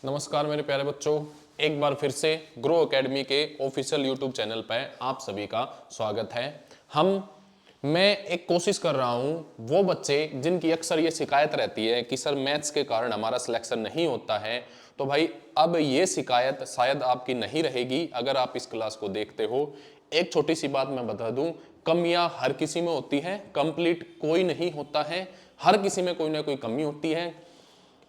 नमस्कार मेरे प्यारे बच्चों, एक बार फिर से ग्रो एकेडमी के ऑफिशियल यूट्यूब चैनल पर आप सभी का स्वागत है। मैं एक कोशिश कर रहा हूं, वो बच्चे जिनकी अक्सर ये शिकायत रहती है कि सर मैथ्स के कारण हमारा सिलेक्शन नहीं होता है, तो भाई अब ये शिकायत शायद आपकी नहीं रहेगी अगर आप इस क्लास को देखते हो। एक छोटी सी बात मैं बता दूं, कमियां हर किसी में होती हैं, कंप्लीट कोई नहीं होता है, हर किसी में कोई ना कोई कमी होती है।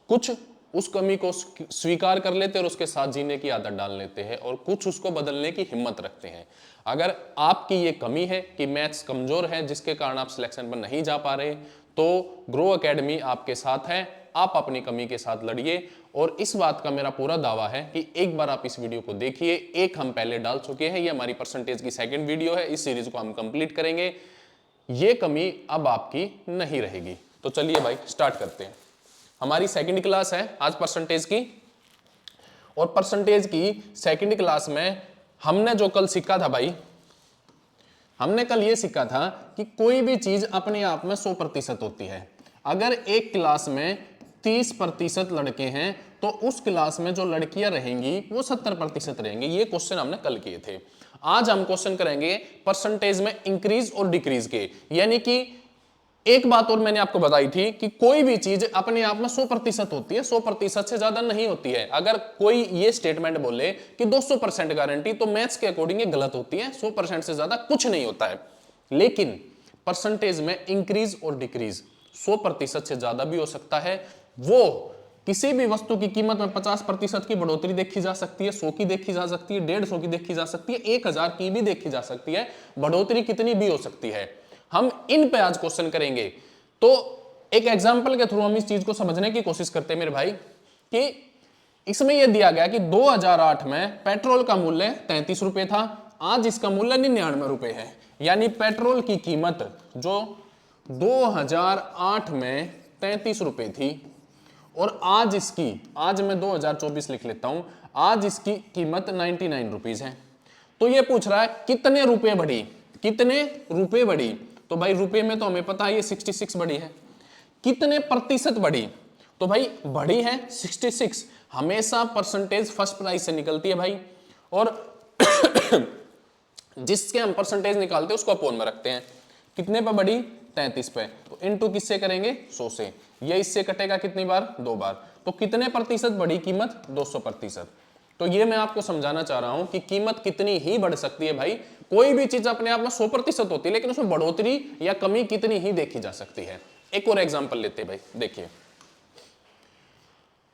कुछ उस कमी को स्वीकार कर लेते हैं और उसके साथ जीने की आदत डाल लेते हैं, और कुछ उसको बदलने की हिम्मत रखते हैं। अगर आपकी ये कमी है कि मैथ्स कमजोर है जिसके कारण आप सिलेक्शन पर नहीं जा पा रहे, तो ग्रो एकेडमी आपके साथ है। आप अपनी कमी के साथ लड़िए, और इस बात का मेरा पूरा दावा है कि एक बार आप इस वीडियो को देखिए। एक हम पहले डाल चुके हैं, ये हमारी परसेंटेज की सेकंड वीडियो है, इस सीरीज को हम कंप्लीट करेंगे। ये कमी अब आपकी नहीं रहेगी। तो चलिए भाई स्टार्ट करते हैं। हमारी सेकंड क्लास है आज परसेंटेज की, और परसेंटेज की सेकंड क्लास में हमने जो कल सीखा था भाई, हमने कल ये सीखा था कि कोई भी चीज अपने आप में 100% होती है। अगर एक क्लास में 30% लड़के हैं तो उस क्लास में जो लड़कियां रहेंगी वो 70% रहेंगी। ये क्वेश्चन हमने कल किए थे। आज हम क्वेश्चन करेंगे परसेंटेज में इंक्रीज और डिक्रीज के। यानी कि एक बात और मैंने आपको बताई थी कि कोई भी चीज अपने आप में 100% होती है, 100% से ज्यादा नहीं होती है। अगर कोई ये स्टेटमेंट बोले कि 200% गारंटी, तो मैथ्स के अकॉर्डिंग ये गलत होती है। 100% से ज्यादा कुछ नहीं होता है। लेकिन परसेंटेज में इंक्रीज और डिक्रीज 100% से ज्यादा भी हो सकता है। वो किसी भी वस्तु की कीमत में 50% की बढ़ोतरी देखी जा सकती है, 100 की देखी जा सकती है, 150 की देखी जा सकती है, 1000 की भी देखी जा सकती है। बढ़ोतरी कितनी भी हो सकती है। हम इन पे आज क्वेश्चन करेंगे। तो एक एग्जांपल के थ्रू हम इस चीज को समझने की कोशिश करते हैं मेरे भाई, कि इसमें यह दिया गया कि 2008 में पेट्रोल का मूल्य 33 रुपए था, आज इसका मूल्य 99 रुपए है। यानी पेट्रोल की कीमत जो 2008 में 33 रुपए थी, और आज मैं 2024 लिख लेता हूं, आज इसकी कीमत 99 रुपीज है। तो यह पूछ रहा है कितने रुपए बढ़ी, कितने रुपए बढ़ी। तो भाई रुपए में तो हमें पता है ये 66 बढ़ी है। कितने प्रतिशत बढ़ी, तो भाई बढ़ी है 66। हमेशा परसेंटेज फर्स्ट प्राइस से निकलती है भाई, और जिसके हम परसेंटेज निकालते हैं उसको अपोन में रखते हैं। कितने पे बढ़ी, 33 पे, तो इनटू किससे करेंगे, 100 से। ये इससे कटेगा कितनी बार, 2 बार। तो कितने प्रतिशत बढ़ी कीमत, 200%। तो ये मैं आपको समझाना चाह रहा हूं कि कीमत कितनी ही बढ़ सकती है भाई। कोई भी चीज अपने आप में 100% होती है, लेकिन उसमें बढ़ोतरी या कमी कितनी ही देखी जा सकती है। एक और एग्जांपल लेते हैं भाई, देखिए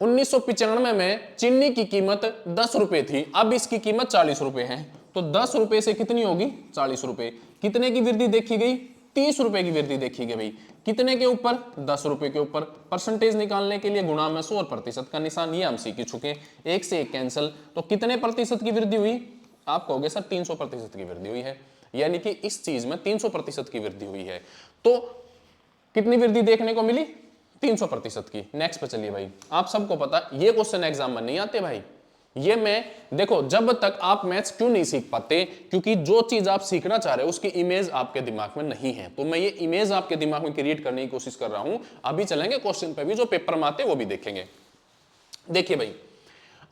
1995 में चीनी की कीमत 10 रुपए थी, अब इसकी कीमत 40 रुपए है। तो 10 रुपए से कितनी होगी, 40 रुपए। कितने की वृद्धि देखी गई, 30 रुपए की वृद्धि देखी गई भाई। कितने के ऊपर, 10 रुपए के ऊपर। परसेंटेज निकालने के लिए गुणा में 100 और प्रतिशत का निशान, ये हम सीख चुके। एक से एक कैंसिल। तो कितने प्रतिशत की वृद्धि हुई, आप कहोगे सर 300% की वृद्धि हुई है। यानी कि इस चीज में 300% की वृद्धि हुई है। तो कितनी वृद्धि देखने को मिली, 300% की। नेक्स्ट पे चलिए भाई, आप सबको पता ये क्वेश्चन एग्जाम में नहीं आते भाई। ये मैं देखो, जब तक आप मैथ्स क्यों नहीं सीख पाते, क्योंकि जो चीज आप सीखना चाह रहे हो उसकी इमेज आपके दिमाग में नहीं है। तो मैं ये इमेज आपके दिमाग में क्रिएट करने की कोशिश कर रहा हूं। अभी चलेंगे क्वेश्चन पे भी, जो पेपर में आते वो भी देखेंगे। देखिए भाई,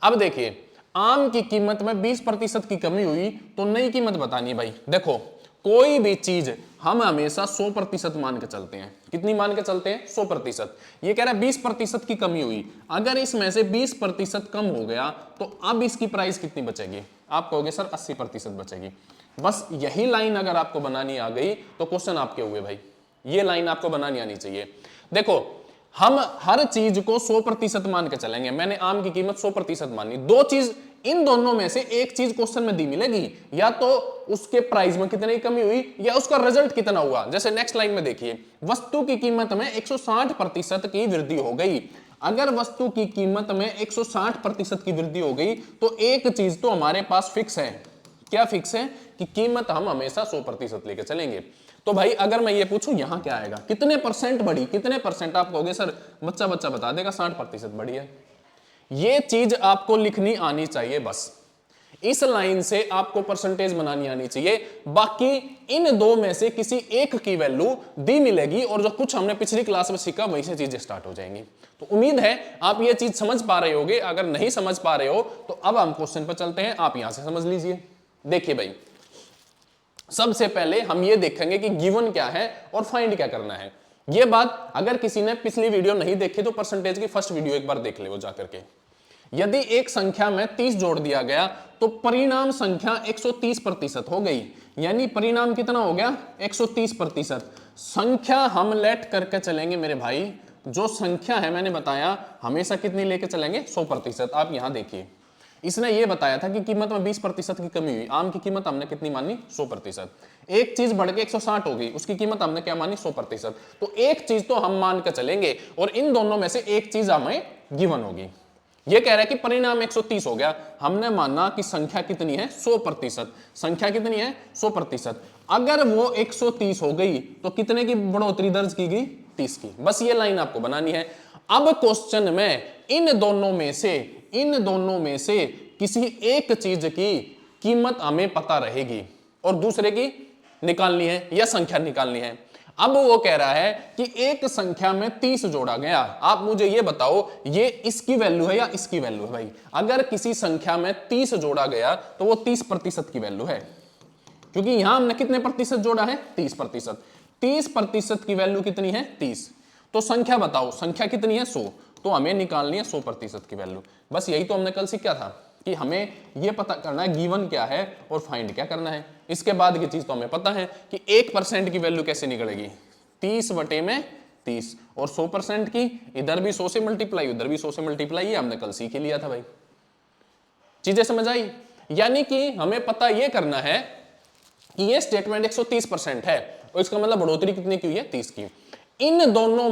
अब देखिए आम की कीमत में 20% की कमी हुई, तो नई कीमत बतानी है भाई। देखो कोई भी चीज हम हमेशा 100% मान के चलते हैं। कितनी मान के चलते हैं, 100%। ये कह रहा है 20% की कमी हुई, अगर इसमें से 20% कम हो गया तो अब इसकी प्राइस कितनी बचेगी। आप कहोगे सर 80% बचेगी। बस यही लाइन अगर आपको बनानी आ गई तो क्वेश्चन आपके हुए भाई। ये लाइन आपको बनानी आनी चाहिए। देखो हम हर चीज को 100% मान के चलेंगे। मैंने आम की कीमत 100% मानी, दो चीज, इन दोनों में से एक चीज क्वेश्चन में दी मिलेगी, या तो उसके प्राइस में कितनी कमी हुई या उसका रिजल्ट कितना हुआ। जैसे नेक्स्ट लाइन में देखिए, वस्तु की कीमत में 160% की वृद्धि हो गई। अगर वस्तु की कीमत में 160% की वृद्धि हो गई तो एक चीज तो हमारे पास फिक्स है। क्या फिक्स है, कि कीमत हम हमेशा 100% लेके चलेंगे। तो भाई अगर मैं ये पूछूं यहां क्या आएगा, कितने परसेंट बढ़ी, कितने परसेंट। आप कहोगे सर बच्चा बता देगा 60% बढ़ी है। ये चीज आपको लिखनी आनी चाहिए बस। इस लाइन से आपको परसेंटेज बनानी आनी चाहिए। बाकी इन दो में से किसी एक की वैल्यू दी मिलेगी और जो कुछ हमने पिछली क्लास में सीखा वहीं से चीजें स्टार्ट हो जाएंगी। तो उम्मीद है आप ये चीज समझ पा रहे होगे। अगर नहीं समझ पा रहे हो तो अब हम क्वेश्चन पर चलते हैं, आप यहां से समझ लीजिए। देखिए भाई, सबसे पहले हम ये देखेंगे कि गिवन क्या है और फाइंड क्या करना है। ये बात अगर किसी ने पिछली वीडियो नहीं देखी तो परसेंटेज की फर्स्ट वीडियो एक बार देख ले वो जाकर के। यदि एक संख्या में 30 जोड़ दिया गया तो परिणाम संख्या 130% हो गई, यानी परिणाम कितना हो गया 130%। संख्या हम लेट करके चलेंगे मेरे भाई, जो संख्या है मैंने बताया हमेशा कितनी लेके चलेंगे 100%। आप यहां देखिए, इसने ये बताया था कि कीमत में 20% की कमी हुई, आम की कीमत हमने कितनी मानी 100%। एक चीज बढ़ के 160 हो गई, उसकी कीमत हमने क्या मानी 100%। तो एक चीज तो हम मान के चलेंगे और इन दोनों में से एक चीज हमें गिवन होगी। ये कह रहा है कि परिणाम 130 हो गया, हमने माना कि संख्या कितनी है 100%। संख्या कितनी है 100%। अगर वो 130 हो गई तो कितने की बढ़ोतरी दर्ज की गई 30 की। बस ये लाइन आपको बनानी है। अब क्वेश्चन में इन दोनों में से किसी एक चीज की कीमत हमें पता रहेगी और दूसरे की निकालनी है या संख्या निकालनी है। अब वो कह रहा है कि एक संख्या में 30 जोड़ा गया, आप मुझे ये बताओ ये इसकी वैल्यू है या इसकी वैल्यू है भाई। अगर किसी संख्या में 30 जोड़ा गया तो वो 30% की वैल्यू है, क्योंकि यहां हमने कितने प्रतिशत जोड़ा है 30%। 30% की वैल्यू कितनी है 30। तो संख्या बताओ, संख्या कितनी है 100, तो हमें निकालनी है 100% की वैल्यू। बस यही तो हमने कल सीखा था कि हमें यह पता करना है गिवन क्या है और फाइंड क्या करना है। इसके बाद की चीज तो हमें पता है कि 1% की वैल्यू कैसे निकलेगी 30/30 और 100% की इधर भी 100 से मल्टीप्लाई उधर भी 100 से मल्टीप्लाई, ये हमने कल सीख ही लिया था भाई। चीजें समझ आई? यानी कि हमें पता यह करना है कि ये स्टेटमेंट 130% है और इसका मतलब बढ़ोतरी कितनी की हुई है 30 की। इन दोनों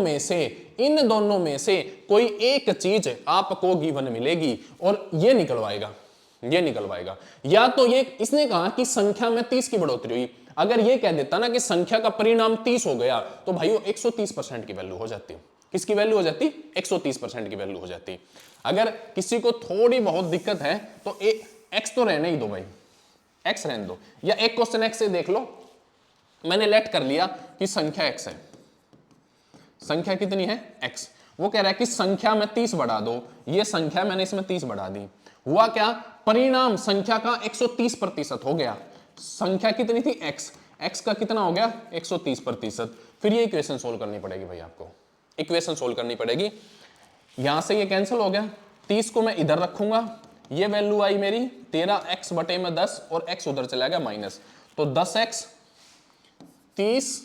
में से कोई एक चीज आपको गिवन मिलेगी और ये निकलवाएगा। या तो ये इसने कहा कि संख्या में 30 की बढ़ोतरी हुई, अगर ये कह देता ना कि संख्या का परिणाम 30 हो गया तो भाई वो 130% की वैल्यू हो जाती। किसकी वैल्यू हो जाती 130% की वैल्यू हो जाती। अगर किसी को थोड़ी बहुत दिक्कत है तो एक्स तो रहने ही दो भाई, एक्स रहने दो, या एक क्वेश्चन एक्स से देख लो। मैंने लेट कर लिया कि संख्या एक्स है, संख्या कितनी है x। वो कह रहा है कि संख्या में 30 बढ़ा दो, ये संख्या मैंने इसमें 30 बढ़ा दी, हुआ क्या परिणाम संख्या का 130% हो गया। संख्या कितनी थी x का कितना हो गया 130%। फिर ये इक्वेशन सोल्व करनी पड़ेगी भाई, आपको इक्वेशन सोल्व करनी पड़ेगी। यहां से ये कैंसिल हो गया, 30 को मैं इधर रखूंगा, ये वैल्यू आई मेरी 13x/10 और x उधर चला गया माइनस, तो 10x 30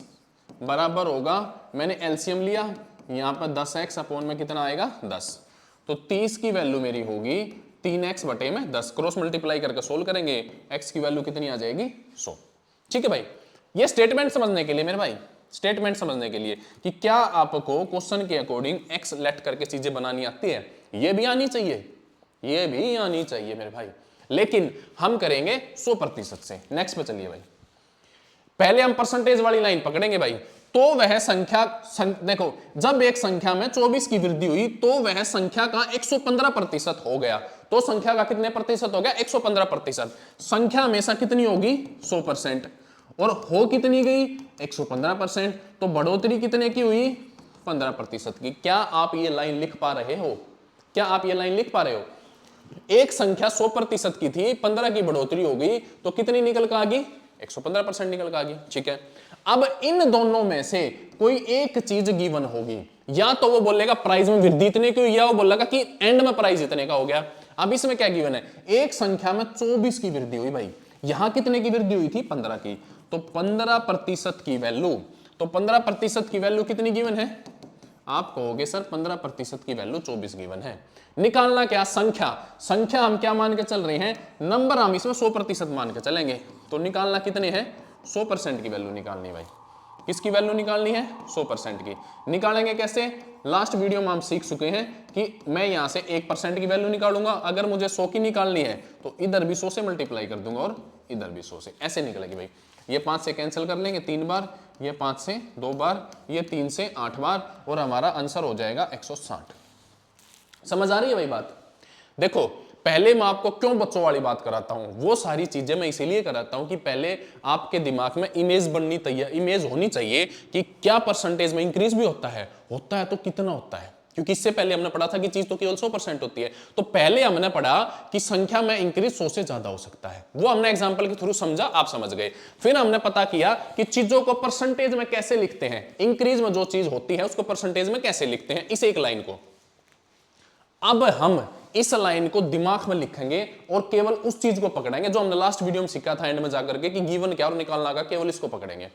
बराबर होगा, मैंने एलसीएम लिया यहां पर 10x अपॉन में कितना आएगा 10, तो 30 की वैल्यू मेरी होगी 3x/10। क्रॉस मल्टीप्लाई करके सोल्व करेंगे, x की वैल्यू कितनी आ जाएगी 100। ठीक है भाई, ये स्टेटमेंट समझने के लिए मेरे भाई, स्टेटमेंट समझने के लिए कि क्या आपको क्वेश्चन के अकॉर्डिंग x लेट करके चीजें बनानी आती है, ये भी आनी चाहिए मेरे भाई। लेकिन हम करेंगे 100% से। नेक्स्ट पे चलिए भाई, पहले हम परसेंटेज वाली लाइन पकड़ेंगे भाई। तो वह संख्या देखो, जब एक संख्या में 24 की वृद्धि हुई तो वह संख्या का 115% हो गया। तो संख्या का कितने प्रतिशत हो गया 115%। संख्या हमेशा कितनी होगी 100% और हो कितनी गई 115%, तो बढ़ोतरी कितने की हुई 15% की। क्या आप ये लाइन लिख पा रहे हो? एक संख्या 100% की थी, 15 की बढ़ोतरी हो गई तो कितनी निकल कर आ गई 115% निकल कर आ गई। ठीक है, अब इन दोनों में से कोई एक चीज गिवन होगी, या तो वो बोलेगा प्राइस में वृद्धि इतने की हुई, या वो बोलेगा कि एंड में प्राइस इतने का हो गया। अब इसमें क्या गिवन है, एक संख्या में 24 की वृद्धि हुई भाई, यहां कितने की वृद्धि हुई थी 15 की, तो 15% की वैल्यू, तो 15% की वैल्यू कितनी गिवन है, आप कहोगे सर 15% की वैल्यू 24 गिवन है। निकालना क्या संख्या हम क्या मान के चल रहे हैं, नंबर हम इसमें 100% मान के चलेंगे, तो निकालना कितने हैं 100% की वैल्यू निकालनी भाई। किसकी वैल्यू निकालनी है 100% की। निकालेंगे कैसे, लास्ट वीडियो में हम सीख चुके हैं कि मैं यहां से 1% की वैल्यू निकालूंगा, अगर मुझे 100 की निकालनी है तो इधर भी 100 से मल्टीप्लाई कर दूंगा और इधर भी 100 से, ऐसे निकलेगी भाई। ये 5 से कैंसिल कर लेंगे 3 बार, ये 5 से 2 बार, ये 3 से 8 बार, और हमारा आंसर हो जाएगा 160। समझ आ रही है भाई बात? देखो पहले मैं आपको क्यों बच्चों वाली बात कराता हूं, वो सारी चीजें मैं इसीलिए कराता हूं कि पहले आपके दिमाग में इमेज बननी तैयार, इमेज होनी चाहिए कि क्या परसेंटेज में इंक्रीज भी होता है तो कितना होता है। क्योंकि इससे पहले हमने पढ़ा था कि चीज तो केवल 100% होती है। तो पहले हमने पढ़ा कि संख्या में इंक्रीज 100 से ज्यादा हो सकता है, वो हमने एग्जांपल के थ्रू समझा, आप समझ गए। फिर हमने पता किया कि चीजों को परसेंटेज में कैसे लिखते हैं, इंक्रीज में जो चीज होती है उसको परसेंटेज में कैसे लिखते हैं, इस एक लाइन को। अब हम इस लाइन को दिमाग में लिखेंगे और केवल उस चीज को पकड़ेंगे जो हमने लास्ट वीडियो में सीखा था एंड में जाकर के कि गिवन क्या और निकालना का, केवल इसको पकड़ेंगे।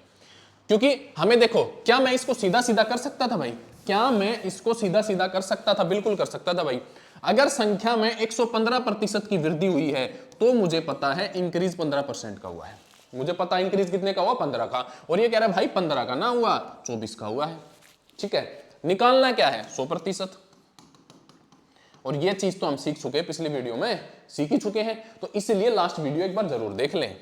क्योंकि हमें देखो, क्या मैं इसको सीधा सीधा कर सकता था भाई? क्या मैं इसको सीधा सीधा कर सकता था? बिल्कुल कर सकता था भाई। अगर संख्या में 115% की वृद्धि हुई है तो मुझे पता है इंक्रीज 15% का हुआ है। मुझे पता इंक्रीज कितने का हुआ? 15 का। और ये कह रहा है भाई 15 का ना हुआ, 24 का हुआ है। ठीक है, निकालना क्या है? 100%। और ये चीज तो हम सीख चुके हैं, पिछली वीडियो में सीख ही चुके हैं, तो इसलिए लास्ट वीडियो एक बार जरूर देख लें।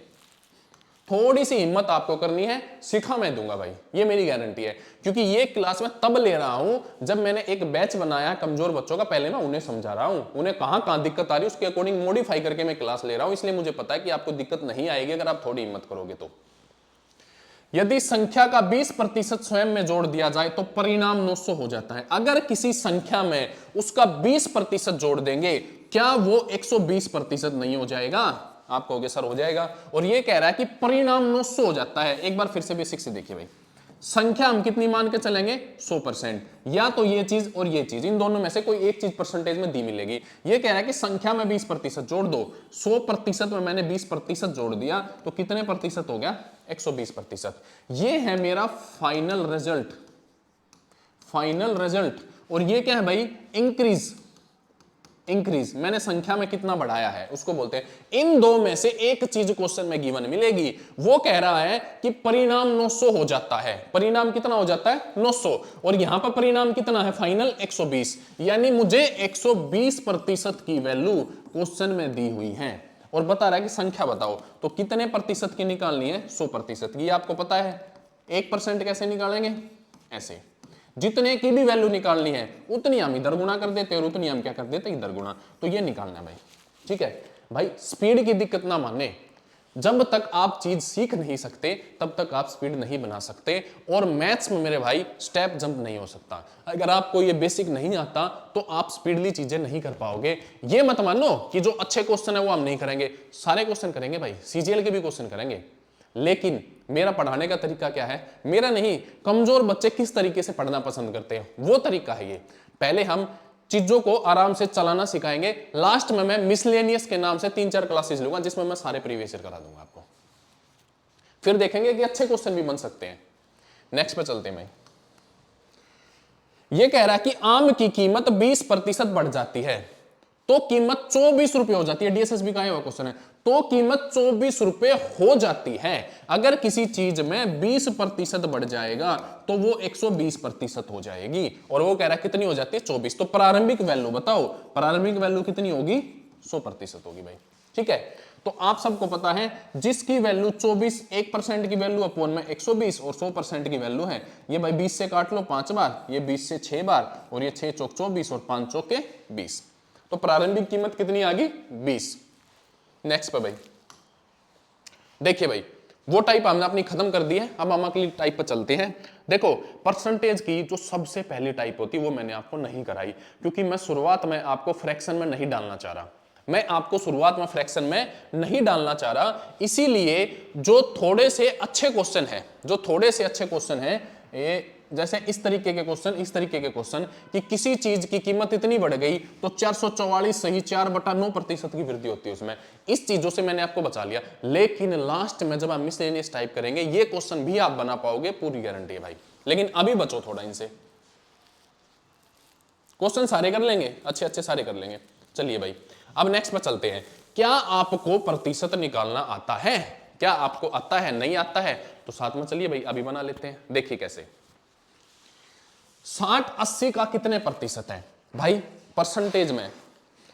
थोड़ी सी हिम्मत आपको करनी है, सिखा मैं दूंगा भाई, ये मेरी गारंटी है। क्योंकि ये क्लास में तब ले रहा हूं जब मैंने एक बैच बनाया कमजोर बच्चों का, पहले मैं उन्हें समझा रहा हूं, उन्हें कहां दिक्कत आ रही है उसके अकॉर्डिंग मॉडिफाई करके मैं क्लास ले रहा हूं। इसलिए मुझे पता है कि आपको दिक्कत नहीं आएगी अगर आप थोड़ी हिम्मत करोगे तो। यदि संख्या का 20% स्वयं में जोड़ दिया जाए तो परिणाम 900 हो जाता है। अगर किसी संख्या में उसका 20% जोड़ देंगे, क्या वो 120% नहीं हो जाएगा? आप कहोगे सर हो जाएगा। और ये कह रहा है कि परिणाम 900 हो जाता है। एक बार फिर से बेसिक से देखिए भाई, संख्या हम कितनी मान के चलेंगे? 100%। या तो ये चीज और ये चीज, इन दोनों में से कोई एक चीज परसेंटेज में दी मिलेगी। ये कह रहा है कि संख्या में 20% जोड़ दो, 100% में मैंने 20% जोड़ दिया तो कितने प्रतिशत हो गया? 120%। ये है मेरा फाइनल रिजल्ट, फाइनल रिजल्ट। और ये क्या है भाई? इंक्रीज। इंक्रीज मैंने संख्या में कितना बढ़ाया है उसको बोलते हैं। इन दो में से एक चीज क्वेश्चन में गिवन मिलेगी। वो कह रहा है कि परिणाम 900 हो जाता है। परिणाम कितना हो जाता है? 900। और यहां पर परिणाम कितना है? फाइनल 120। यानी मुझे 120% की वैल्यू क्वेश्चन में दी हुई है और बता रहा है कि संख्या बताओ, तो कितने प्रतिशत की निकालनी है? 100% की। आपको पता है 1% कैसे निकालेंगे? ऐसे, जितने की भी वैल्यू निकालनी है उतनी हम इधर गुणा कर देते और उतनी हम क्या कर देते? इधर गुणा। तो ये निकालना है भाई। ठीक है भाई, स्पीड की दिक्कत ना माने। जब तक आप चीज सीख नहीं सकते तब तक आप स्पीड नहीं बना सकते। और मैथ्स में मेरे भाई स्टेप जंप नहीं हो सकता। अगर आपको ये बेसिक नहीं आता तो आप स्पीडली चीजें नहीं कर पाओगे। ये मत मानो कि जो अच्छे क्वेश्चन है वो हम नहीं करेंगे, सारे क्वेश्चन करेंगे भाई, सीजीएल के भी क्वेश्चन करेंगे। लेकिन मेरा पढ़ाने का तरीका क्या है? मेरा नहीं, कमजोर बच्चे किस तरीके से पढ़ना पसंद करते हैं वो तरीका है ये। पहले हम चीजों को आराम से चलाना सिखाएंगे। लास्ट में मैं मिसलेनियस के नाम से 3-4 क्लासेस लूंगा जिसमें मैं सारे प्रीवियस ईयर करा दूंगा आपको। फिर देखेंगे कि अच्छे क्वेश्चन भी बन सकते हैं। नेक्स्ट पे चलते हैं। ये कह रहा है कि आम की कीमत 20% बढ़ जाती है तो कीमत 24 रुपए हो जाती है। डीएसएसबी का हुआ क्वेश्चन है। तो कीमत 24 रुपए हो जाती है। अगर किसी चीज में 20% बढ़ जाएगा तो वो 120% हो जाएगी। और वो कह रहा है कितनी हो जाती है? 24। तो प्रारंभिक वैल्यू बताओ, प्रारंभिक वैल्यू कितनी होगी? 100% होगी भाई। ठीक है, तो आप सबको पता है जिसकी वैल्यू 24, 1% की वैल्यू अपॉन में 120 और 100% की वैल्यू है। ये भाई 20 से काट लो 5 बार, ये 20 से 6 बार, और ये 6 चौक 24 और 5 चौक के 20। तो प्रारंभिक कीमत कितनी आ गई? 20। नेक्स्ट पे भाई देखिए भाई, वो टाइप हमने अपनी खत्म कर दी है। अब हम अगली टाइप पर चलते हैं। देखो, परसेंटेज की जो सबसे पहली टाइप होती है वो मैंने आपको नहीं कराई, क्योंकि मैं शुरुआत में आपको फ्रैक्शन में नहीं डालना चाह रहा। मैं आपको शुरुआत में फ्रैक्शन में नहीं डालना चाह रहा। इसीलिए जो थोड़े से अच्छे क्वेश्चन है, जो थोड़े से अच्छे क्वेश्चन है, ये जैसे इस तरीके के क्वेश्चन, इस तरीके के क्वेश्चन कि किसी चीज की कीमत इतनी बढ़ गई तो 444 सही 4/9% की वृद्धि होती है उसमें। इस चीजों से मैंने आपको बचा लिया। लेकिन लास्ट में जब आप मिसलेनियस टाइप करेंगे ये क्वेश्चन भी आप बना पाओगे, पूरी गारंटी है भाई। लेकिन अभी बचो थोड़ा इनसे। क्वेश्चन सारे कर लेंगे, अच्छे अच्छे सारे कर लेंगे। चलिए भाई, अब नेक्स्ट पर चलते हैं। क्या आपको प्रतिशत निकालना आता है? क्या आपको आता है? नहीं आता है तो साथ में चलिए भाई अभी बना लेते हैं। देखिए कैसे। 60-80 का कितने प्रतिशत है भाई? परसेंटेज में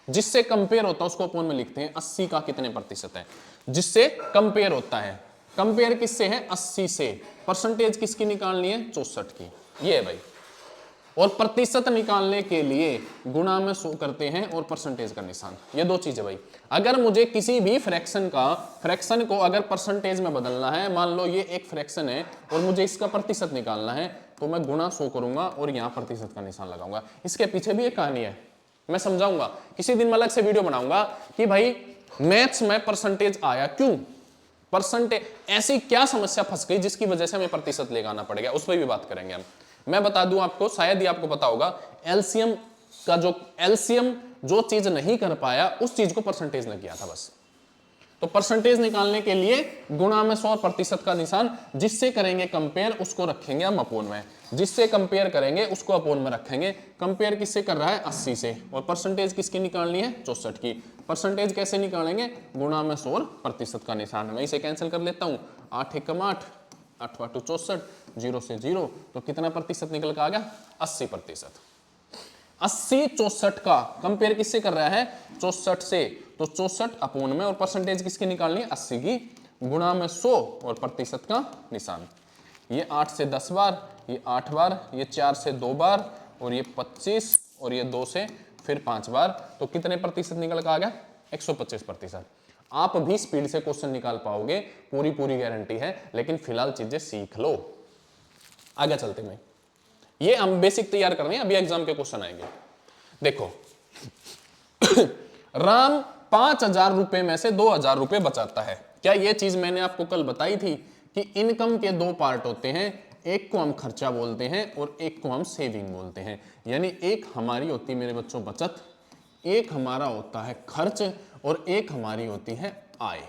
जिससे कंपेयर होता है उसको अपॉन में लिखते हैं। 80 का कितने प्रतिशत है जिससे कंपेयर होता है? कंपेयर किससे है? 80 से। परसेंटेज किसकी निकालनी है? 64 की। ये है भाई। और प्रतिशत निकालने के लिए गुणा में शो करते हैं और परसेंटेज का निशान। ये दो चीजें भाई। अगर मुझे किसी भी फ्रैक्शन को अगर परसेंटेज में बदलना है, मान लो ये एक फ्रैक्शन है और मुझे इसका प्रतिशत निकालना है, तो मैं गुणा शो करूंगा और यहाँ प्रतिशत का निशान लगाऊंगा। इसके पीछे भी एक कहानी है, मैं समझाऊंगा किसी दिन। मैं अलग से वीडियो बनाऊंगा कि भाई मैथ्स में परसेंटेज आया क्यों, परसेंटेज ऐसी क्या समस्या फंस गई जिसकी वजह से हमें प्रतिशत लेकर आना पड़ेगा, उस पर भी बात करेंगे हम। मैं बता दूं आपको, शायद ही आपको पता होगा, एलसीएम जो चीज नहीं कर पाया उस चीज को परसेंटेज ने किया था बस। तो परसेंटेज निकालने के लिए गुणा में 100 प्रतिशत का निशान, जिससे करेंगे कंपेयर उसको रखेंगे हम अपोन में, जिससे कंपेयर करेंगे उसको अपोन में रखेंगे। कंपेयर किससे कर रहा है, 80 से, और परसेंटेज किसकी निकालनी है, 64 की। परसेंटेज कैसे निकालेंगे, गुणा में 100 प्रतिशत का निशान। मैं इसे कैंसिल कर लेता हूं, 8 एकम 8, 8 8 64, 0 से 0, तो कितना प्रतिशत निकल कर आ गया, 80%। 80 64 का कंपेयर किससे कर रहा है, 64 से, तो 64 अपोन में, और परसेंटेज किसकी निकालनी है, 80 की, गुणा में 100 और प्रतिशत का निशान। ये 8 से 10 बार, ये 8 बार, ये 4 से 2 बार, और ये 25, और ये 2 से फिर 5 बार, तो कितने प्रतिशत निकल कर आ गया, 125%। आप भी स्पीड से क्वेश्चन निकाल पाओगे, पूरी गारंटी है, लेकिन फिलहाल चीजें सीख लो। आगे चलते हैं, ये हम बेसिक तैयार कर रहे हैं, अभी एग्जाम के क्वेश्चन आएंगे। देखो राम 5,000 रुपए में से 2,000 रुपए बचाता है। क्या ये चीज मैंने आपको कल बताई थी कि इनकम के दो पार्ट होते हैं, एक को हम खर्चा बोलते हैं और एक को हम सेविंग बोलते हैं। यानी एक हमारी होती है मेरे बच्चों बचत, एक हमारा होता है खर्च, और एक हमारी होती है आय।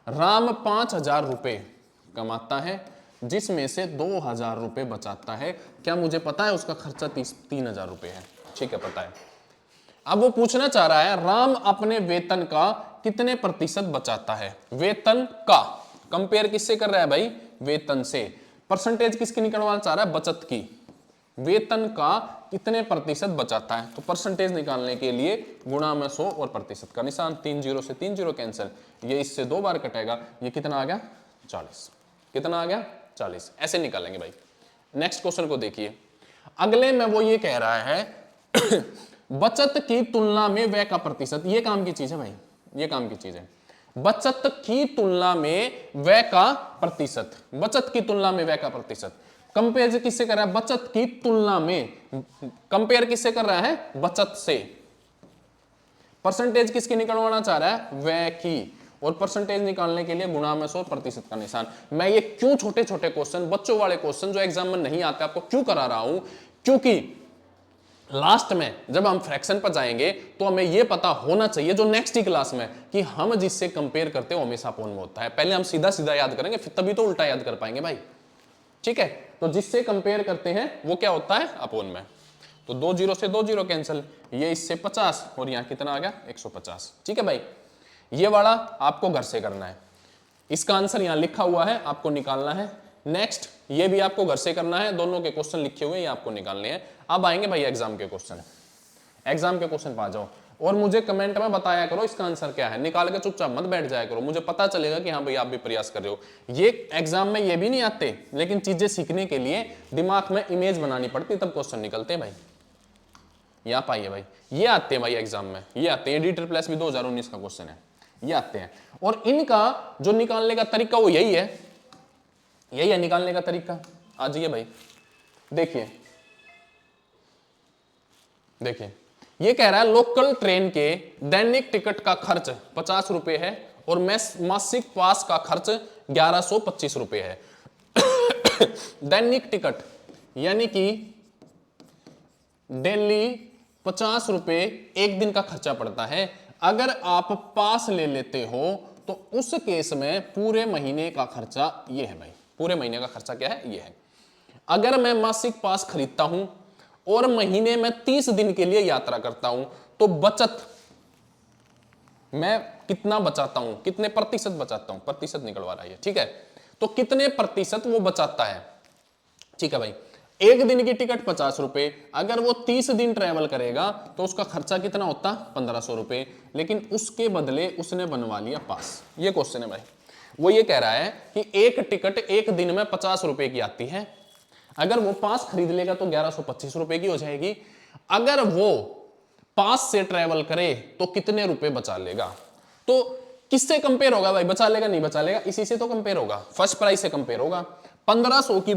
राम 5,000 रुपए कमाता है, जिसमें से 2,000 रुपए बचाता है। क्या मुझे पता है उसका खर्चा 3,000 रुपए है, ठीक है, पता है। अब वो पूछना चाह रहा है राम अपने वेतन का कितने प्रतिशत बचाता है। वेतन का कंपेयर किससे कर रहा है भाई, वेतन से। परसेंटेज किसकी निकलवाना चाह रहा है, बचत की। वेतन का कितने प्रतिशत बचाता है, तो परसेंटेज निकालने के लिए गुणा में 100 और प्रतिशत का निशान। 3 0 से 3 0 कैंसिल, ये इससे 2 बार कटेगा, ये कितना आ गया, 40। कितना आ गया, 40। ऐसे निकालेंगे भाई। नेक्स्ट क्वेश्चन को देखिए, अगले में वो ये कह रहा है बचत की तुलना में व्यय का प्रतिशत। ये काम की चीज है भाई, ये काम की चीज है। बचत की तुलना में व्यय का प्रतिशत, बचत की तुलना में व्यय का प्रतिशत। कंपेयर किससे कर रहा है, बचत की तुलना में। कंपेयर किससे कर रहा है, बचत से। परसेंटेज किसकी निकलवाना चाह रहा है, व्यय की, और परसेंटेज निकालने के लिए गुणा में 100 प्रतिशत का निशान। मैं ये क्यों छोटे छोटे क्वेश्चन, बच्चों वाले क्वेश्चन जो एग्जाम में नहीं आते, आपको क्यों करा रहा हूं, क्योंकि लास्ट में जब हम फ्रैक्शन पर जाएंगे तो हमें यह पता होना चाहिए, जो नेक्स्ट ही क्लास में, कि हम जिससे कंपेयर करते हो हमेशा अपोन में होता है। पहले हम सीधा सीधा याद करेंगे, फिर तभी तो उल्टा याद कर पाएंगे भाई, ठीक है। तो जिससे कंपेयर करते हैं वो क्या होता है, अपोन में। तो 2 0 से 2 0 कैंसिल, ये इससे 50, और यहां कितना आ गया, 150, ठीक है भाई। ये वाला आपको घर से करना है, इसका आंसर यहां लिखा हुआ है, आपको निकालना है। नेक्स्ट ये भी आपको घर से करना है, दोनों के क्वेश्चन लिखे हुए ये आपको निकालने हैं। अब आएंगे भाई एग्जाम के क्वेश्चन, एग्जाम के क्वेश्चन पा जाओ, और मुझे कमेंट में बताया करो इसका आंसर क्या है। निकाल के चुपचाप मत बैठ जाया करो, मुझे पता चलेगा कि हाँ भाई आप भी प्रयास कर रहे हो। ये एग्जाम में ये भी नहीं आते, लेकिन चीजें सीखने के लिए दिमाग में इमेज बनानी पड़ती, तब क्वेश्चन निकलते हैं भाई। यहाँ पाइए भाई, ये आते हैं भाई एग्जाम में, ये आते हैं। DSSS भी 2019 का क्वेश्चन है, ये आते हैं। और इनका जो निकालने का तरीका वो यही है, यही है निकालने का तरीका। आ जाइए भाई, देखिए देखिए, ये कह रहा है लोकल ट्रेन के दैनिक टिकट का खर्च 50 रुपए है और मासिक पास का खर्च 1125 रुपए है। दैनिक टिकट यानी कि डेली 50 रुपए एक दिन का खर्चा पड़ता है। अगर आप पास ले लेते हो तो उस केस में पूरे महीने का खर्चा ये है भाई, पूरे महीने का खर्चा क्या है, ये है। अगर मैं मासिक पास खरीदता हूं और महीने में 30 दिन के लिए यात्रा करता हूं, तो बचत मैं कितना बचाता हूं, कितने प्रतिशत बचाता हूं, प्रतिशत निकलवा रहा है, ठीक है। तो कितने प्रतिशत वो बचाता है, ठीक है भाई। एक दिन की टिकट 50 रुपए, अगर वो 30 दिन ट्रेवल करेगा तो उसका खर्चा कितना होता, 1500 रुपए, लेकिन उसके बदले उसने बनवा लिया पास। ये क्वेश्चन है भाई। वो ये कह रहा है कि एक टिकट एक दिन में 50 रुपए की आती है, अगर वो 5 खरीद लेगा तो 1125 रुपए की हो जाएगी। अगर वो 5 से ट्रेवल करे तो कितने रुपए बचा लेगा? तो किससे कंपेयर होगा भाई? बचा लेगा नहीं बचा लेगा, इसी से तो कंपेयर होगा, फर्स्ट प्राइस से कंपेयर होगा। 1500 की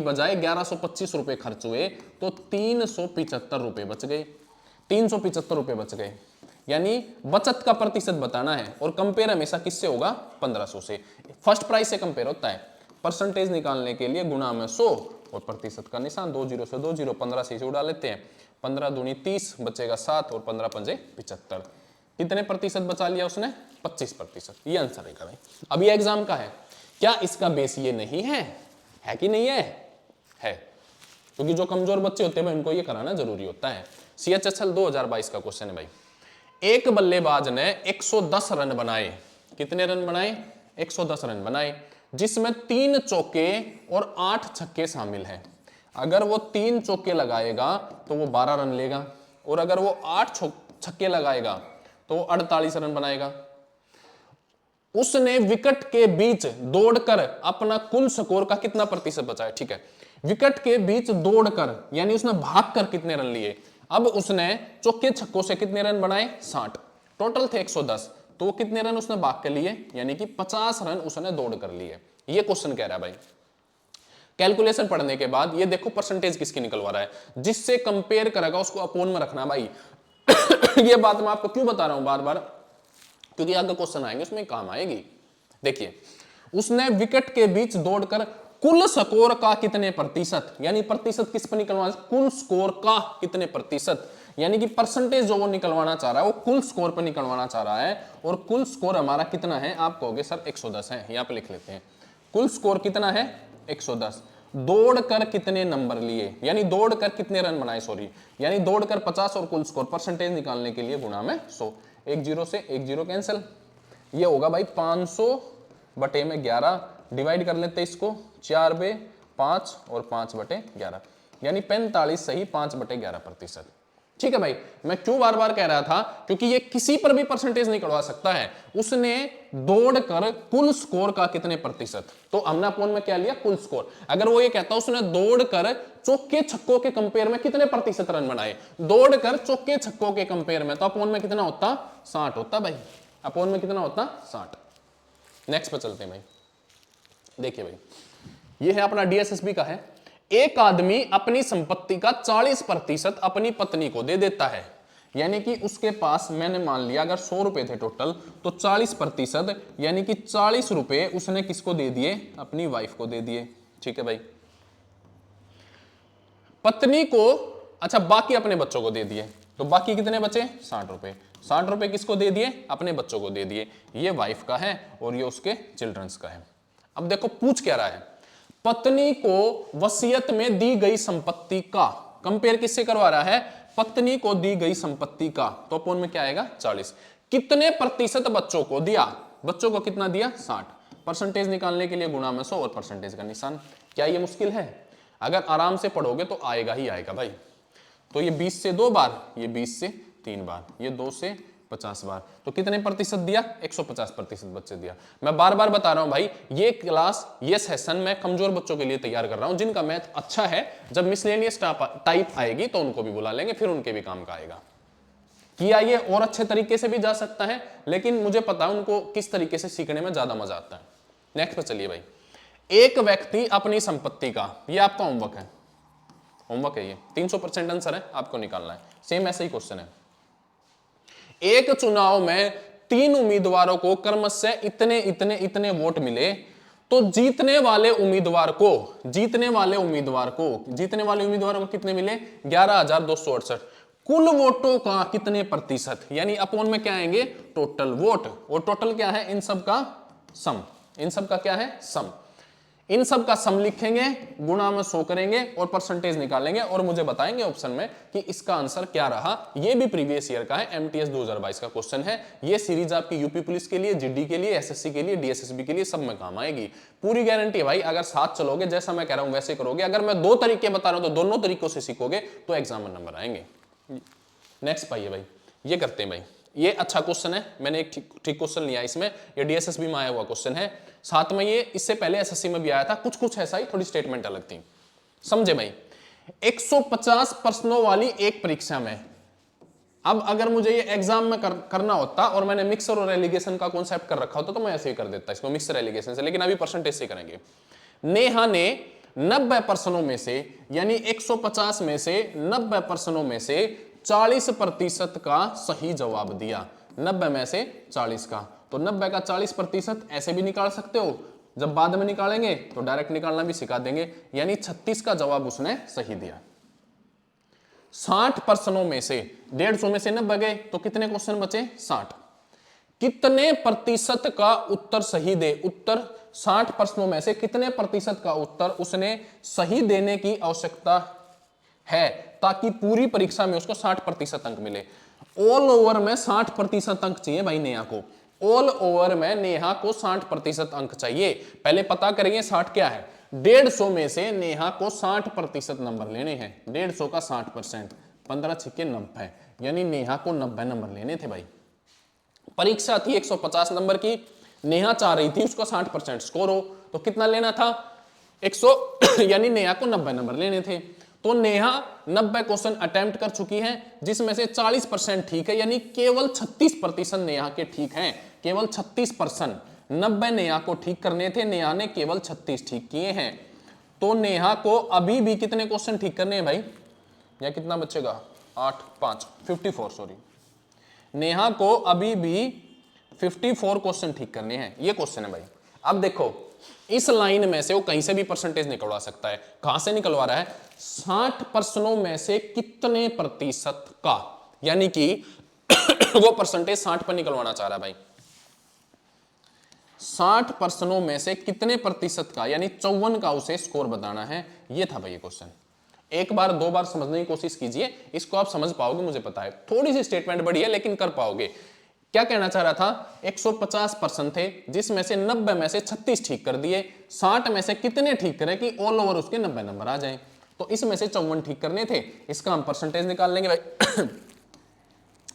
बजाय 1125 रुपए खर्च हुए तो 375 रुपए बच गए, 375 रुपए बच गए। यानी बचत का प्रतिशत बताना है और कंपेयर हमेशा किससे होगा? 1500 से। फर्स्ट प्राइस से कंपेयर होता है। परसेंटेज निकालने के लिए गुणा में 100 और प्रतिशत का निशान, 2 जीरो से 2 जीरो, 15 से उड़ा लेते हैं, 15 दूनी 30, बचेगा 7 और 15 पंजे 75। कितने प्रतिशत बचा लिया उसने? 25%। ये आंसर है भाई। अब ये एग्जाम का है, क्या इसका बेस ये नहीं है? है कि नहीं है? है, क्योंकि जो कमजोर बच्चे होते हैं भाई उनको ये कराना जरूरी होता है। CHSL 2022 का क्वेश्चन है भाई। एक बल्लेबाज ने 110 रन बनाए। कितने रन बनाए? 110 रन बनाए, जिसमें 3 चौके और 8 छक्के शामिल हैं। अगर वो 3 चौके लगाएगा तो वो 12 रन लेगा, और अगर वो 8 छक्के लगाएगा तो वो 48 रन बनाएगा। उसने विकेट के बीच दौड़कर अपना कुल स्कोर का कितना प्रतिशत बचाया? ठीक है, विकेट के बीच दौड़कर यानी उसने भागकर कितने रन लिए? अब उसने चौके छक्कों से कितने रन बनाए? 60। टोटल थे 110, तो वो कितने रन उसने भाग के लिए? यानी कि 50 रन उसने दौड़ कर लिए। ये क्वेश्चन कह रहा है भाई। कैलकुलेशन पढ़ने के बाद ये देखो परसेंटेज किसकी निकलवा रहा है, जिससे कंपेयर करेगा उसको अपोन में रखना भाई। ये बात मैं आपको क्यों बता रहा हूं बार बार, क्योंकि आगे क्वेश्चन आएंगे उसमें काम आएगी। देखिए, उसने विकेट के बीच दौड़कर कुल स्कोर का कितने प्रतिशत, यानी प्रतिशत किस पर निकलवाना? कुल स्कोर का कितने प्रतिशत, यानी कि परसेंटेज जो वो निकलवाना चाह रहा है वो कुल स्कोर पर निकलवाना चाह रहा है। और कुल स्कोर हमारा कितना है? आप कहोगे सर 110 है, यहां पे लिख लेते हैं। कुल स्कोर कितना है? 110। दौड़कर कितने नंबर लिए, यानी दौड़कर कितने रन बनाए, सॉरी, यानी दौड़कर 50 और कुल स्कोर परसेंटेज निकालने के लिए गुणा में 100। 1 जीरो से 1 जीरो कैंसिल, ये होगा भाई 500 बटे में 11, डिवाइड कर लेते इसको, 4 बे 5 और 5 बटे 11, यानी 45 सही 5 बटे 11%। ठीक है भाई, मैं क्यों बार बार कह रहा था? क्योंकि ये किसी पर भी परसेंटेज निकलवा सकता है। उसने दौड़कर कुल स्कोर का कितने प्रतिशत, तो हमने अपोन में क्या लिया? कुल स्कोर। अगर वो ये कहता उसने दौड़कर चौके छक्कों के कंपेयर में कितने प्रतिशत रन बनाए, दौड़कर चौके छक्कों के कंपेयर में, तो अपोन में कितना होता? 60 होता भाई। अपोन में कितना होता? 60। नेक्स्ट पर चलते हैं भाई। देखिए भाई, ये है अपना DSSB का है। एक आदमी अपनी संपत्ति का 40% अपनी पत्नी को दे देता है, यानी कि उसके पास, मैंने मान लिया अगर 100 रुपए थे टोटल, तो 40% यानी कि 40 रुपए उसने किसको दे दिए? अपनी वाइफ को दे दिए। ठीक है भाई, पत्नी को, अच्छा बाकी अपने बच्चों को दे दिए, तो बाकी कितने बचे? 60 रुपए। 60 रुपए किसको दे दिए? अपने बच्चों को दे दिए। ये वाइफ का है और ये उसके चिल्ड्रंस का है। अब देखो पूछ क्या रहा है, पत्नी को वसीयत में दी गई संपत्ति का, कंपेयर किससे करवा रहा है? पत्नी को दी गई संपत्ति का, तो अपोन में क्या आएगा? 40। कितने प्रतिशत बच्चों को दिया? बच्चों को कितना दिया? 60। परसेंटेज निकालने के लिए गुणा में 100 और परसेंटेज का निशान। क्या ये मुश्किल है? अगर आराम से पढ़ोगे तो आएगा ही आएगा भाई। तो ये 20 से 2 बार, ये 20 से 3 बार, ये 2 से 50 बार, तो कितने प्रतिशत दिया? 150% बच्चे दिया। मैं बार बार बता रहा हूं भाई, ये क्लास, ये सेशन मैं कमजोर बच्चों के लिए तैयार कर रहा हूं, जिनका मैथ अच्छा है। जब मिसलेनियस टाइप आएगी तो उनको भी बुला लेंगे, फिर उनके भी काम का आएगा। किया ये और अच्छे तरीके से भी जा सकता है, लेकिन मुझे पता है उनको किस तरीके से सीखने में ज्यादा मजा आता है। नेक्स्ट पे चलिए भाई। एक व्यक्ति अपनी संपत्ति का, ये आपका होमवर्क है, होमवर्क है ये, 300% आंसर है, आपको निकालना है। सेम ऐसा ही क्वेश्चन है। एक चुनाव में 3 उम्मीदवारों को क्रमशः इतने इतने इतने वोट मिले, तो जीतने वाले उम्मीदवार को कितने मिले? 11,268। कुल वोटों का कितने प्रतिशत, यानी अपोन में क्या आएंगे? Total vote. और टोटल क्या है? इन सब का सम। इन सब का क्या है? सम। इन सब का सम लिखेंगे, गुणा में 100 करेंगे और परसेंटेज निकालेंगे और मुझे बताएंगे ऑप्शन में कि इसका आंसर क्या रहा। ये भी प्रीवियस ईयर का है, MTS 2022 का क्वेश्चन है। ये सीरीज आपकी यूपी पुलिस के लिए, GD के लिए, SSC के लिए, DSSB के लिए सब में काम आएगी। पूरी गारंटी है भाई, अगर साथ चलोगे, जैसा मैं कह रहा हूं वैसे करोगे। अगर मैं 2 तरीके बता रहा हूं तो दोनों तरीकों से सीखोगे तो एग्जाम में नंबर आएंगे। नेक्स्ट पाइए भाई, ये करते हैं भाई। ये अच्छा क्वेश्चन है, मैंने एक ठीक क्वेश्चन लिया इसमें, ये डीएसएसबी में आया हुआ क्वेश्चन है। साथ में ये इससे पहले एसएससी में भी आया था, कुछ कुछ ऐसा ही, थोड़ी स्टेटमेंट अलग थी। समझे भाई? 150 प्रश्नों वाली एक परीक्षा में, अब अगर मुझे ये एग्जाम में करना होता और मैंने मिक्सर और एलिगेशन का कॉन्सेप्ट कर रखा होता तो मैं ऐसे ही कर देता इसको, मिक्सर एलिगेशन से, लेकिन अभी परसेंटेज से करेंगे। नेहा ने 90 प्रश्नों में से, यानी 150 में से 90 प्रश्नों में से 40% का सही जवाब दिया। 90 में से 40 का, तो 90 का 40% ऐसे भी निकाल सकते हो, जब बाद में निकालेंगे तो डायरेक्ट निकालना भी सिखा देंगे, यानी 36 का जवाब उसने सही दिया। 60 प्रश्नों में से 150 में से 90 गए तो कितने क्वेश्चन बचे? 60। कितने प्रतिशत का उत्तर सही दे? उत्तर 60 प्रश्नों में से कितने प्रतिशत का उत्तर उसने सही देने की आवश्यकता है ताकि पूरी परीक्षा में उसको 60% अंक मिले। ऑल ओवर में 60% अंक चाहिए भाई नेहा को, ऑल ओवर में नेहा को 60% अंक चाहिए। पहले पता करेंगे 60 क्या है। 150 में से नेहा को 60% नंबर लेने हैं, 150 का 60%, 15 छिक्के 90, यानी नेहा को 90 नंबर लेने थे भाई। परीक्षा थी 150 नंबर की, नेहा चाह रही थी उसका 60% स्कोर हो, तो कितना लेना था? 100 यानी नेहा को 90 नंबर लेने थे। तो नेहा 90 क्वेश्चन अटेम्प्ट कर चुकी है, जिसमें से 40% ठीक है, यानी केवल 36% नेहा के ठीक हैं, केवल 36%। 90 नेहा को ठीक करने थे, नेहा ने केवल 36 ठीक किए हैं। तो नेहा को अभी भी कितने क्वेश्चन ठीक करने हैं भाई? या कितना बचेगा? 8 5 54, सॉरी, नेहा को अभी भी 54 क्वेश्चन ठीक करने हैं। ये क्वेश्चन है भाई। अब देखो इस लाइन में से वो कहीं से भी परसेंटेज निकलवा सकता है। कहां से निकलवा रहा है? 60 प्रश्नों में से कितने प्रतिशत का, यानी कि वो परसेंटेज 60 पर निकलवाना चाह रहा है भाई। 60 प्रश्नों में से कितने प्रतिशत का, यानी 54 का उसे स्कोर बताना है। ये था भाई ये क्वेश्चन। एक बार दो बार समझने की कोशिश कीजिए, इसको आप समझ पाओगे, मुझे पता है। थोड़ी सी स्टेटमेंट बड़ी है लेकिन कर पाओगे। क्या कहना चाह रहा था? 150% थे, जिसमें से 90 में से 36 ठीक कर दिए। 60 में से कितने ठीक करें कि ऑल ओवर उसके 90 नंबर आ जाएं? तो इसमें से 54 ठीक करने थे, इसका हम परसेंटेज निकाल लेंगे भाई।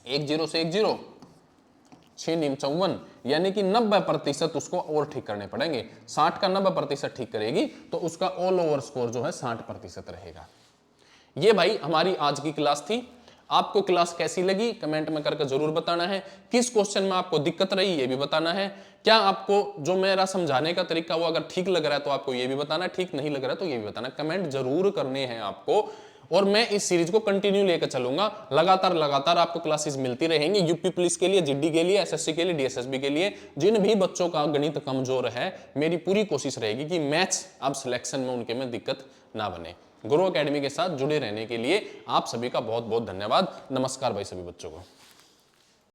1 0 से 1 0, 6 नीम 54, यानी कि 90% उसको और ठीक करने पड़ेंगे। 60 का 90% ठीक करेगी तो उसका ऑल ओवर स्कोर जो है 60% रहेगा। ये भाई हमारी आज की क्लास थी। आपको क्लास कैसी लगी कमेंट में करके जरूर बताना है। किस क्वेश्चन में आपको दिक्कत रही ये भी बताना है। क्या आपको जो मेरा समझाने का तरीका वो अगर ठीक लग रहा है तो आपको ये भी बताना, ठीक नहीं लग रहा है तो ये भी बताना। कमेंट जरूर करने हैं आपको, और मैं इस सीरीज को कंटिन्यू लेकर चलूंगा। लगातार आपको क्लासेस मिलती रहेंगी। यूपी पुलिस के लिए, जीडी के लिए, एसएससी के लिए, डीएसएसबी के लिए, जिन भी बच्चों का गणित कमजोर है, मेरी पूरी कोशिश रहेगी कि मैथ्स अब सिलेक्शन में उनके में दिक्कत ना बने। गुरु एकेडमी के साथ जुड़े रहने के लिए आप सभी का बहुत बहुत धन्यवाद। नमस्कार भाई सभी बच्चों को।